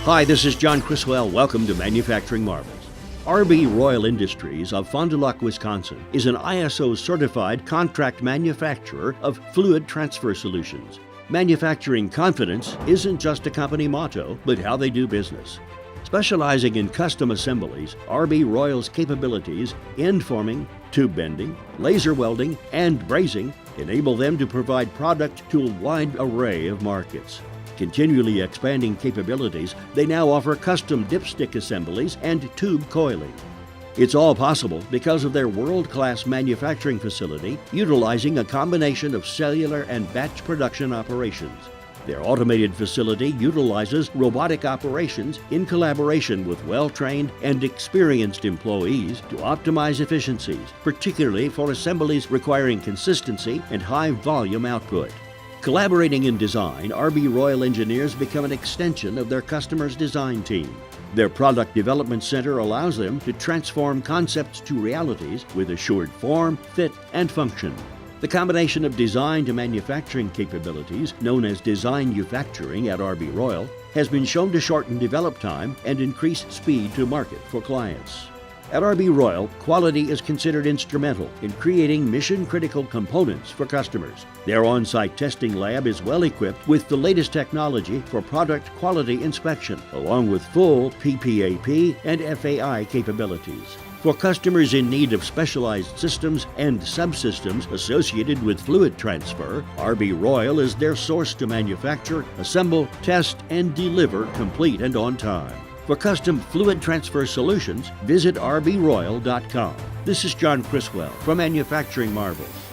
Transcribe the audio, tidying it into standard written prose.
Hi, this is John Criswell. Welcome to Manufacturing Marvels. RB Royal Industries of Fond du Lac, Wisconsin is an ISO-certified contract manufacturer of fluid transfer solutions. Manufacturing confidence isn't just a company motto, but how they do business. Specializing in custom assemblies, RB Royal's capabilities in forming, tube bending, laser welding, and brazing enable them to provide product to a wide array of markets. Continually expanding capabilities, they now offer custom dipstick assemblies and tube coiling. It's all possible because of their world-class manufacturing facility utilizing a combination of cellular and batch production operations. Their automated facility utilizes robotic operations in collaboration with well-trained and experienced employees to optimize efficiencies, particularly for assemblies requiring consistency and high-volume output. Collaborating in design, RB Royal engineers become an extension of their customers' design team. Their product development center allows them to transform concepts to realities with assured form, fit, and function. The combination of design to manufacturing capabilities, known as design-ufacturing at RB Royal, has been shown to shorten develop time and increase speed to market for clients. At RB Royal, quality is considered instrumental in creating mission-critical components for customers. Their on-site testing lab is well equipped with the latest technology for product quality inspection, along with full PPAP and FAI capabilities. For customers in need of specialized systems and subsystems associated with fluid transfer, RB Royal is their source to manufacture, assemble, test, and deliver complete and on time. For custom fluid transfer solutions, visit rbroyal.com. This is John Criswell from Manufacturing Marvels.